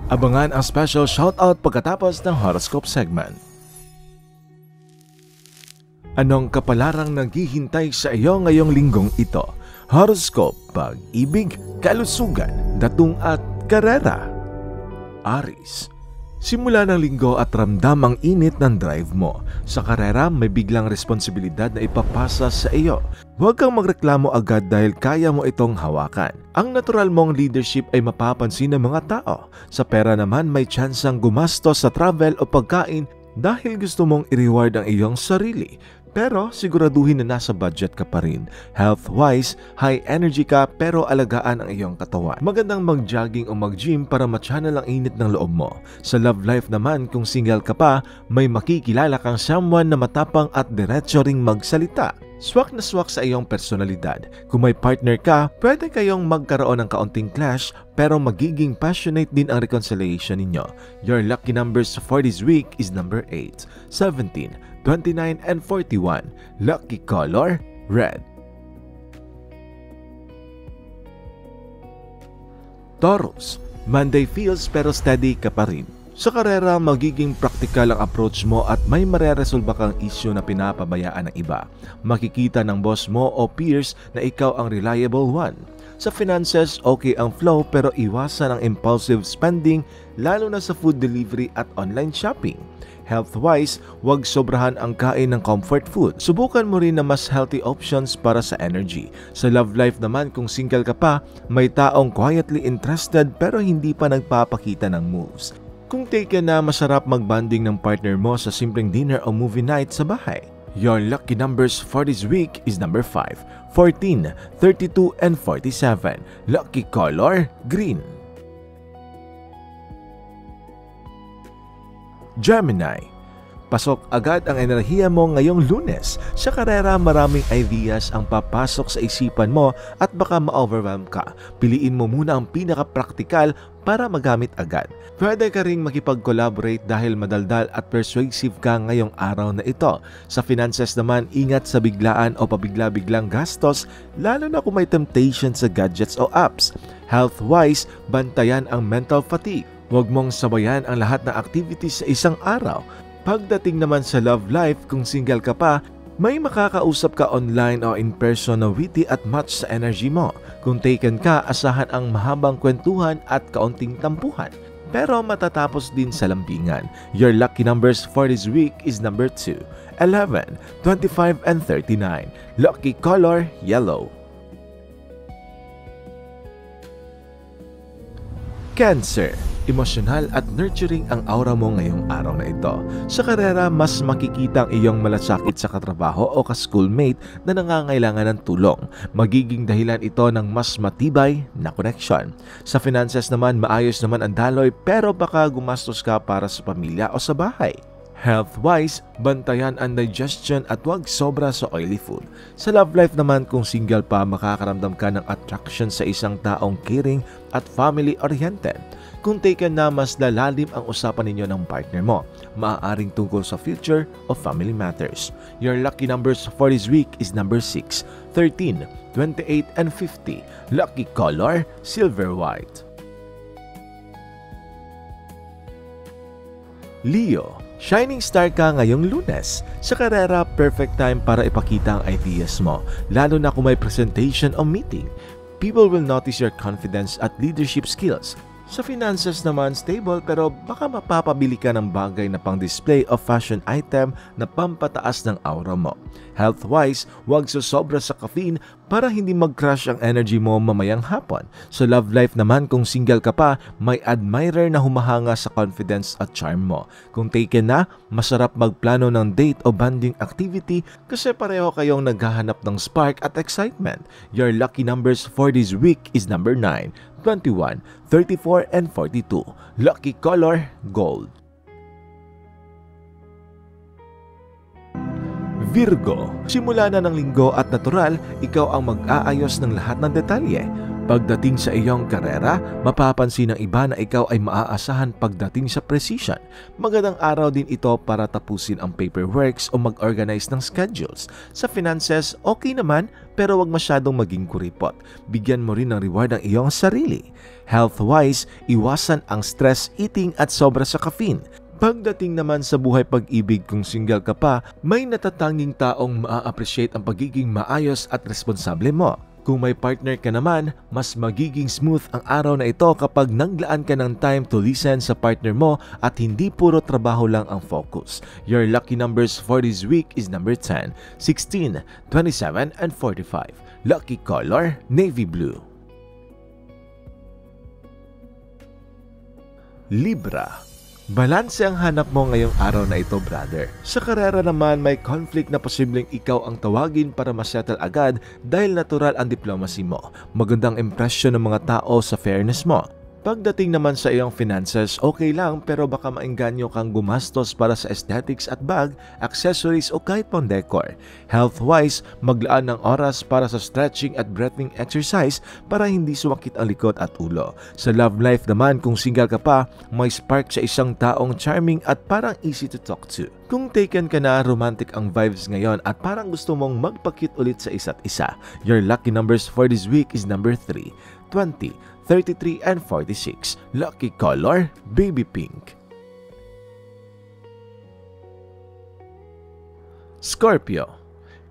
Abangan ang special shoutout pagkatapos ng horoscope segment. Anong kapalarang naghihintay sa iyo ngayong linggong ito? Horoscope, pag-ibig, kalusugan, datong at karera. Aries, simula ng linggo at ramdam ang init ng drive mo. Sa karera, may biglang responsibilidad na ipapasa sa iyo. Huwag kang magreklamo agad dahil kaya mo itong hawakan. Ang natural mong leadership ay mapapansin ng mga tao. Sa pera naman, may tsansang gumastos sa travel o pagkain dahil gusto mong i-reward ang iyong sarili. Pero siguraduhin na nasa budget ka pa rin. Health-wise, high energy ka pero alagaan ang iyong katawan. Magandang mag-jogging o mag-gym para ma-channel ang init ng loob mo. Sa love life naman, kung single ka pa, may makikilala kang someone na matapang at diretso ring magsalita. Swak na swak sa iyong personalidad. Kung may partner ka, pwede kayong magkaroon ng kaunting clash pero magiging passionate din ang reconciliation ninyo. Your lucky numbers for this week is number 8, 17, 29, and 41. Lucky color, red. Taurus, Monday feels pero steady ka pa rin. Sa karera, magiging praktikal ang approach mo at may mareresolba kang issue na pinapabayaan ng iba. Makikita ng boss mo o peers na ikaw ang reliable one. Sa finances, okay ang flow pero iwasan ang impulsive spending lalo na sa food delivery at online shopping. Health-wise, huwag sobrahan ang kain ng comfort food. Subukan mo rin na mas healthy options para sa energy. Sa love life naman, kung single ka pa, may taong quietly interested pero hindi pa nagpapakita ng moves. Kung taken na, masarap mag-bonding ng partner mo sa simpleng dinner o movie night sa bahay. Your lucky numbers for this week is number 5, 14, 32, and 47. Lucky color, green. Gemini, pasok agad ang enerhiya mo ngayong Lunes. Sa karera, maraming ideas ang papasok sa isipan mo at baka ma-overwhelm ka. Piliin mo muna ang pinaka-praktikal para magamit agad. Pwede ka ring makipag-collaborate dahil madaldal at persuasive ka ngayong araw na ito. Sa finances naman, ingat sa biglaan o pabigla-biglang gastos, lalo na kung may temptation sa gadgets o apps. Health-wise, bantayan ang mental fatigue. Huwag mong sabayan ang lahat ng activities sa isang araw. Pagdating naman sa love life, kung single ka pa, may makakausap ka online o in person na witty at match sa energy mo. Kung taken ka, asahan ang mahabang kwentuhan at kaunting tampuhan. Pero matatapos din sa lambingan. Your lucky numbers for this week is number 2, 11, 25, and 39. Lucky color, yellow. Cancer, emosyonal at nurturing ang aura mo ngayong araw na ito. Sa karera, mas makikita ang iyong malasakit sa katrabaho o ka-schoolmate na nangangailangan ng tulong. Magiging dahilan ito ng mas matibay na connection. Sa finances naman, maayos naman ang daloy pero baka gumastos ka para sa pamilya o sa bahay. Health-wise, bantayan ang digestion at huwag sobra sa oily food. Sa love life naman, kung single pa, makakaramdam ka ng attraction sa isang taong caring at family-oriented. Kung taken na, mas lalalim ang usapan ninyo ng partner mo. Maaaring tungkol sa future o family matters. Your lucky numbers for this week is number 6, 13, 28, and 50. Lucky color, silver white. Leo, shining star ka ngayong Lunes. Sa karera, perfect time para ipakita ang ideas mo, lalo na kung may presentation o meeting. People will notice your confidence at leadership skills. Sa finances naman, stable pero baka mapapabili ka ng bagay na pang-display o fashion item na pampataas ng aura mo. Health-wise, huwag susobra sa caffeine para hindi mag-crash ang energy mo mamayang hapon. Sa love life naman, kung single ka pa, may admirer na humahanga sa confidence at charm mo. Kung taken na, masarap magplano ng date o bonding activity kasi pareho kayong naghahanap ng spark at excitement. Your lucky numbers for this week is number 9, 21, 34, and 42. Lucky color, gold. Virgo, simula na ng linggo at natural, ikaw ang mag-aayos ng lahat ng detalye. Pagdating sa iyong karera, mapapansin ng iba na ikaw ay maaasahan pagdating sa precision. Magandang araw din ito para tapusin ang paperworks o mag-organize ng schedules. Sa finances, okay naman pero wag masyadong maging kuripot. Bigyan mo rin ng reward ang iyong sarili. Health-wise, iwasan ang stress eating at sobra sa caffeine. Pagdating naman sa buhay pag-ibig, kung single ka pa, may natatanging taong maa-appreciate ang pagiging maayos at responsable mo. Kung may partner ka naman, mas magiging smooth ang araw na ito kapag naglaan ka ng time to listen sa partner mo at hindi puro trabaho lang ang focus. Your lucky numbers for this week is number 10, 16, 27, and 45. Lucky color, navy blue. Libra. Balanse ang hanap mo ngayong araw na ito, brother. Sa karera naman, may conflict na posibleng ikaw ang tawagin para masettle agad dahil natural ang diplomacy mo. Magandang impression ng mga tao sa fairness mo. Pagdating naman sa iyong finances, okay lang pero baka maengganyo kang gumastos para sa aesthetics at bag, accessories o kahit pang decor. Health-wise, maglaan ng oras para sa stretching at breathing exercise para hindi sumakit ang likod at ulo. Sa love life naman, kung single ka pa, may spark sa isang taong charming at parang easy to talk to. Kung taken ka na, romantic ang vibes ngayon at parang gusto mong magpakit ulit sa isa't isa. Your lucky numbers for this week is number 3, 20, 33, and 46. Lucky color, baby pink. Scorpio.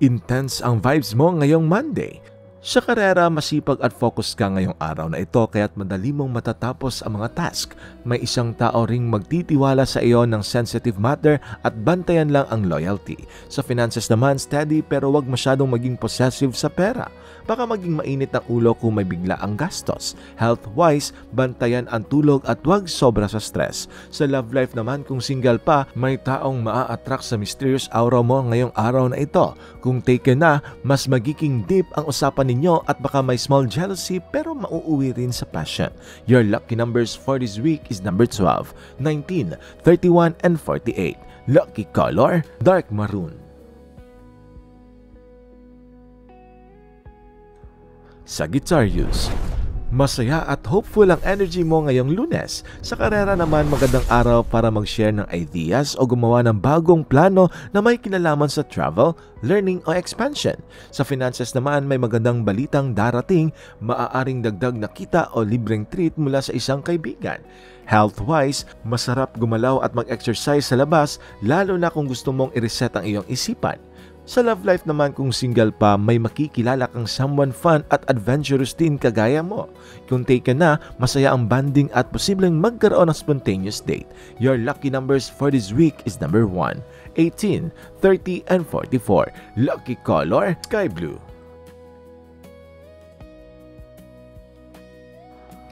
Intense ang vibes mo ngayong Monday. Sa karera, masipag at focus ka ngayong araw na ito kaya't madali mong matatapos ang mga task. May isang tao ring magtitiwala sa iyo ng sensitive matter at bantayan lang ang loyalty. Sa finances naman, steady pero wag masyadong maging possessive sa pera. Baka maging mainit ang ulo kung may bigla ang gastos. Health-wise, bantayan ang tulog at wag sobra sa stress. Sa love life naman, kung single pa, may taong maa-attract sa mysterious aura mo ngayong araw na ito. Kung taken na, mas magiging deep ang usapan ninyo at baka may small jealousy pero mauuwi rin sa passion. Your lucky numbers for this week is number 12, 19, 31, and 48. Lucky color, dark maroon. Sagittarius. Masaya at hopeful ang energy mo ngayong Lunes. Sa karera naman, magandang araw para mag-share ng ideas o gumawa ng bagong plano na may kinalaman sa travel, learning o expansion. Sa finances naman, may magandang balitang darating, maaaring dagdag na kita o libreng treat mula sa isang kaibigan. Health-wise, masarap gumalaw at mag-exercise sa labas, lalo na kung gusto mong i-reset ang iyong isipan. Sa love life naman, kung single pa, may makikilala kang someone fun at adventurous din kagaya mo. Kung taken na, masaya ang banding at posibleng magkaroon ng spontaneous date. Your lucky numbers for this week is number 1, 18, 30, and 44. Lucky color, sky blue.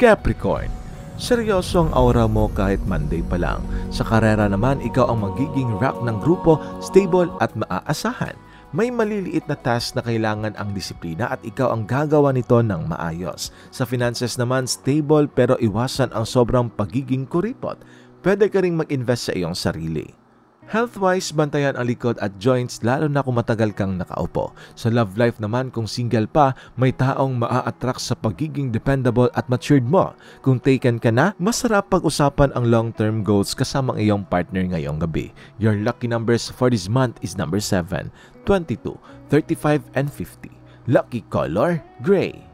Capricorn. Seryoso ang aura mo kahit Monday pa lang. Sa karera naman, ikaw ang magiging rock ng grupo, stable at maaasahan. May maliliit na task na kailangan ang disiplina at ikaw ang gagawa nito ng maayos. Sa finances naman, stable pero iwasan ang sobrang pagiging kuripot. Pwede ka ring mag-invest sa iyong sarili. Health-wise, bantayan ang likod at joints lalo na kung matagal kang nakaupo. Sa love life naman, kung single pa, may taong maa-attract sa pagiging dependable at matured mo. Kung taken ka na, masarap pag-usapan ang long-term goals kasama ang iyong partner ngayong gabi. Your lucky numbers for this month is number 7, 22, 35, and 50. Lucky color, gray.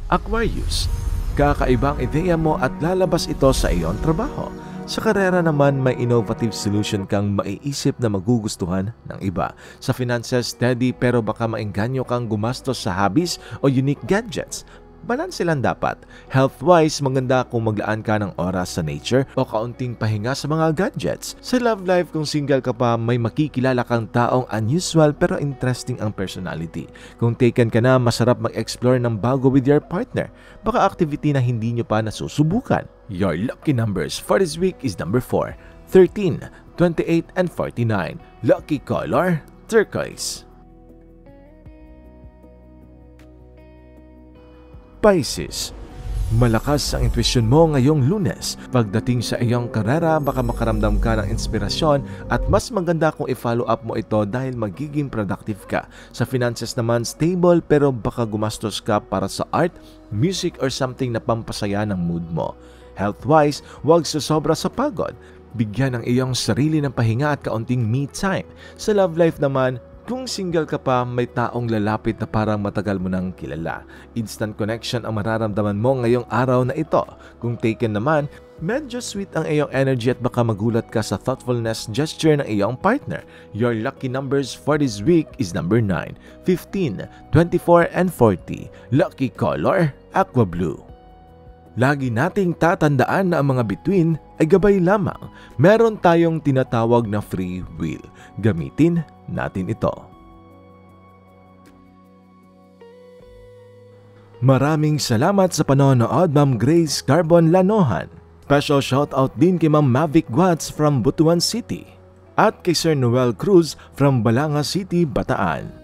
Aquarius. Kakaibang ideya mo at lalabas ito sa iyong trabaho. Sa karera naman, may innovative solution kang maiisip na magugustuhan ng iba. Sa finances, steady pero baka maengganyo kang gumastos sa hobbies o unique gadgets. Balanse lang dapat. Health-wise, maganda kung maglaan ka ng oras sa nature o kaunting pahinga sa mga gadgets. Sa love life, kung single ka pa, may makikilala kang taong unusual pero interesting ang personality. Kung taken ka na, masarap mag-explore ng bago with your partner. Baka activity na hindi nyo pa nasusubukan. Your lucky numbers for this week is number 4, 13, 28, and 49. Lucky color, turquoise. Pisces. Malakas ang intuition mo ngayong Lunes. Pagdating sa iyong karera, baka makaramdam ka ng inspirasyon at mas maganda kung i-follow up mo ito dahil magiging productive ka. Sa finances naman, stable pero baka gumastos ka para sa art, music or something na pampasaya ng mood mo. Health-wise, huwag susobra sa pagod. Bigyan ang iyong sarili ng pahinga at kaunting me time. Sa love life naman, kung single ka pa, may taong lalapit na parang matagal mo nang kilala. Instant connection ang mararamdaman mo ngayong araw na ito. Kung taken naman, medyo sweet ang iyong energy at baka magulat ka sa thoughtfulness gesture ng iyong partner. Your lucky numbers for this week is number 9, 15, 24, and 40. Lucky color, aqua blue. Lagi nating tatandaan na ang mga bituin ay gabay lamang. Meron tayong tinatawag na free will. Gamitin natin ito. Maraming salamat sa panonood, Ma'am Grace Carbon Lanohan. Special shoutout din kay Ma'am Mavic Watts from Butuan City at kay Sir Noel Cruz from Balanga City, Bataan.